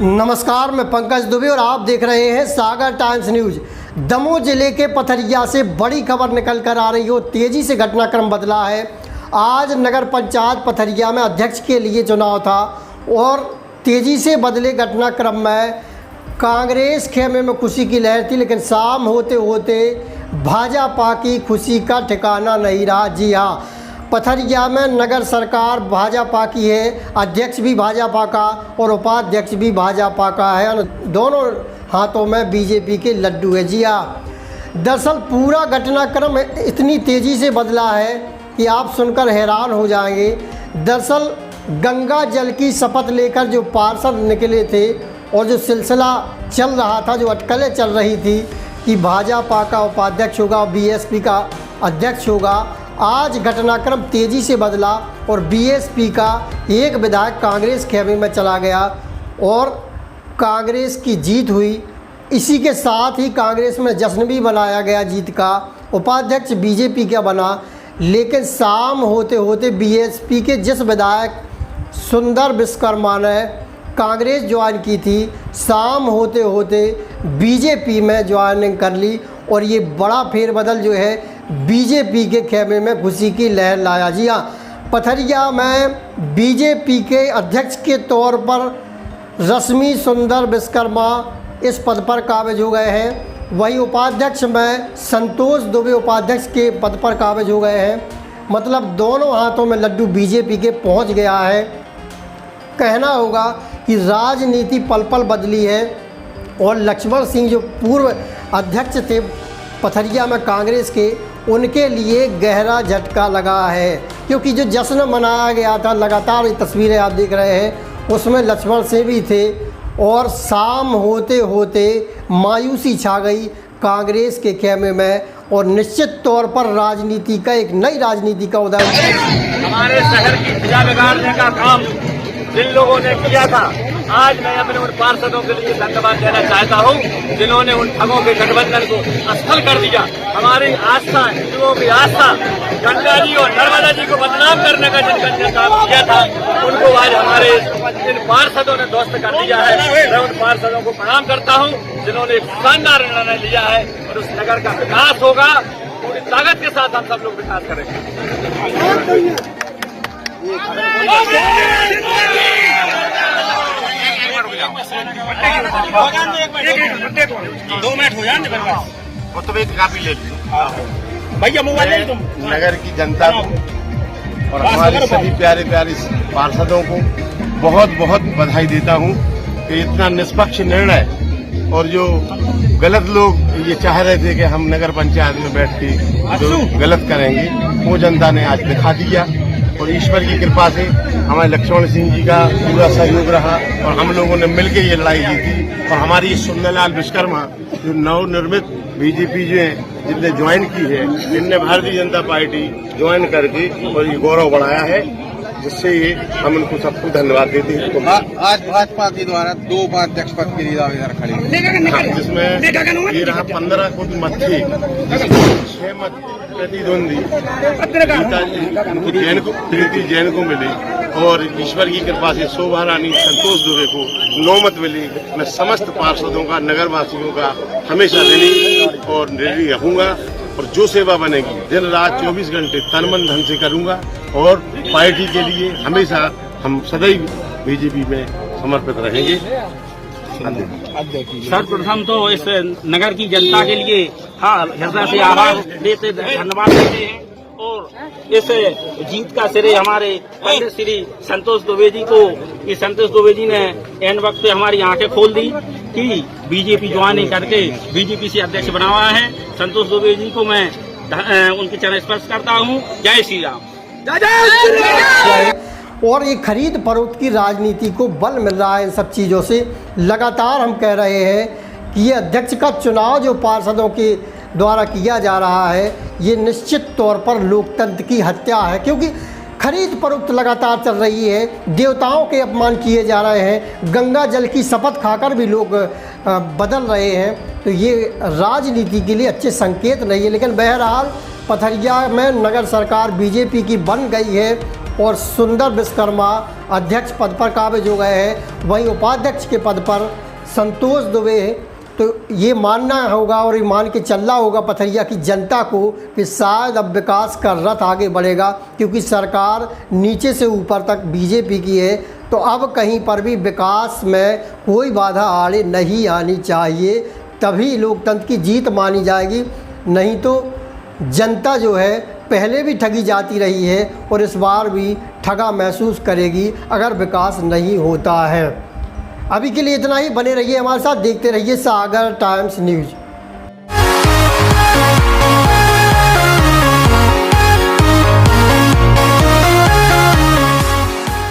नमस्कार, मैं पंकज दुबे और आप देख रहे हैं सागर टाइम्स न्यूज। दमोह जिले के पथरिया से बड़ी खबर निकल कर आ रही हो, तेजी से घटनाक्रम बदला है। आज नगर पंचायत पथरिया में अध्यक्ष के लिए चुनाव था और तेजी से बदले घटनाक्रम में कांग्रेस खेमे में खुशी की लहर थी, लेकिन शाम होते होते भाजपा की खुशी का ठिकाना नहीं रहा। जी हाँ, पथरिया में नगर सरकार भाजपा की है, अध्यक्ष भी भाजपा का और उपाध्यक्ष भी भाजपा का है, दोनों हाथों में बीजेपी के लड्डू है। जी हाँ, दरअसल पूरा घटनाक्रम इतनी तेज़ी से बदला है कि आप सुनकर हैरान हो जाएंगे। दरअसल गंगा जल की शपथ लेकर जो पार्षद निकले थे और जो सिलसिला चल रहा था, जो अटकलें चल रही थी कि भाजपा का उपाध्यक्ष होगा, बीएसपी का अध्यक्ष होगा, आज घटनाक्रम तेज़ी से बदला और बीएसपी का एक विधायक कांग्रेस खेमे में चला गया और कांग्रेस की जीत हुई। इसी के साथ ही कांग्रेस में जश्न भी मनाया गया जीत का। उपाध्यक्ष बीजेपी का बना, लेकिन शाम होते होते बीएसपी के जिस विधायक सुंदर विश्वकर्मा ने कांग्रेस ज्वाइन की थी, शाम होते होते बीजेपी में ज्वाइनिंग कर ली और ये बड़ा फेरबदल जो है बीजेपी के खेमे में खुशी की लहर लाया। जी हाँ, पथरिया में बीजेपी के अध्यक्ष के तौर पर रश्मि सुंदर विश्वकर्मा इस पद पर काबिज हो गए हैं। वहीं उपाध्यक्ष में संतोष दुबे उपाध्यक्ष के पद पर काबिज हो गए हैं। मतलब दोनों हाथों में लड्डू बीजेपी के पहुंच गया है। कहना होगा कि राजनीति पल पल बदली है और लक्ष्मण सिंह जो पूर्व अध्यक्ष थे पथरिया में कांग्रेस के, उनके लिए गहरा झटका लगा है, क्योंकि जो जश्न मनाया गया था, लगातार ये तस्वीरें आप देख रहे हैं, उसमें लक्ष्मण सिंह भी थे और शाम होते होते मायूसी छा गई कांग्रेस के खेमे में और निश्चित तौर पर राजनीति का एक नई राजनीति का उदय। हमारे शहर की ध्वजा बिगाड़ने का काम जिन लोगों ने किया था, आज मैं अपने उन पार्षदों के लिए धन्यवाद देना चाहता हूं, जिन्होंने उन ठगों के गठबंधन को असफल कर दिया। हमारी आस्था, हिंदुओं की आस्था गंगा जी और नर्मदा जी को बदनाम करने का जिनका काम किया था, उनको आज हमारे इन पार्षदों ने ध्वस्त कर दिया है। मैं उन पार्षदों को प्रणाम करता हूं, जिन्होंने एक शानदार निर्णय लिया है और उस नगर का विकास होगा। पूरी ताकत के साथ हम सब लोग विकास करेंगे। 2 मिनट हो जाए वो तो एक काफी ले भैया मोबाइल ले तुम। नगर की जनता को और हमारे सभी प्यारे प्यारे पार्षदों को बहुत बहुत बधाई देता हूं कि इतना निष्पक्ष निर्णय, और जो गलत लोग ये चाह रहे थे कि हम नगर पंचायत में बैठ के जो गलत करेंगे, वो जनता ने आज दिखा दिया। और ईश्वर की कृपा से हमारे लक्ष्मण सिंह जी का पूरा सहयोग रहा और हम लोगों ने मिलकर ये लड़ाई जीती। और हमारी सुंदरलाल विश्वकर्मा जो नवनिर्मित बीजेपी जो है, जिनने ज्वाइन की है, जिनने भारतीय जनता पार्टी ज्वाइन करके और ये गौरव बढ़ाया है, जिससे ये हम उनको सबको धन्यवाद देते हैं। तो आज भाजपा के द्वारा 2 उपाध्यक्ष पद के लिए दावेदार खड़े, जिसमें ये रहा 15 कुछ मत थे, 6 मत प्रतिद्वंदी प्रीति जैन को मिले और ईश्वर की कृपा से शोभा रानी संतोष दुबे को 9 मत मिले। मैं समस्त पार्षदों का, नगरवासियों का हमेशा ऋणी और ऋणी रहूंगा और जो सेवा बनेगी दिन रात 24 घंटे तन मन धन से करूंगा और पार्टी के लिए हमेशा हम सदैव बीजेपी में समर्पित रहेंगे। सर्वप्रथम तो इस नगर की जनता के लिए हृदय से आभार देते, धन्यवाद देते हैं और इस जीत का श्रेय हमारे पंडित श्री संतोष दुबे जी को, कि संतोष दुबे जी ने एन वक्त पे हमारी आंखें खोल दी कि बीजेपी ज्वाइन करके बीजेपी से अध्यक्ष बना हुआ है। संतोष दुबे जी को मैं उनके चरण स्पर्श करता हूँ। जय श्री राम। और ये खरीद फरोख्त की राजनीति को बल मिल रहा है इन सब चीज़ों से। लगातार हम कह रहे हैं कि ये अध्यक्ष का चुनाव जो पार्षदों के द्वारा किया जा रहा है, ये निश्चित तौर पर लोकतंत्र की हत्या है, क्योंकि खरीद फरोख्त लगातार चल रही है। देवताओं के अपमान किए जा रहे हैं, गंगा जल की शपथ खाकर भी लोग बदल रहे हैं। तो ये राजनीति के लिए अच्छे संकेत नहीं है। लेकिन बहरहाल पथरिया में नगर सरकार बीजेपी की बन गई है और सुंदर विश्वकर्मा अध्यक्ष पद पर काबिज हो गए हैं। वहीं उपाध्यक्ष के पद पर संतोष दुबे हैं। तो ये मानना होगा और ये मान के चलना होगा पथरिया की जनता को कि शायद अब विकास का रथ आगे बढ़ेगा, क्योंकि सरकार नीचे से ऊपर तक बीजेपी की है। तो अब कहीं पर भी विकास में कोई बाधा आड़े नहीं आनी चाहिए, तभी लोकतंत्र की जीत मानी जाएगी। नहीं तो जनता जो है पहले भी ठगी जाती रही है और इस बार भी ठगा महसूस करेगी अगर विकास नहीं होता है। अभी के लिए इतना ही। बने रहिए हमारे साथ, देखते रहिए सागर टाइम्स न्यूज़।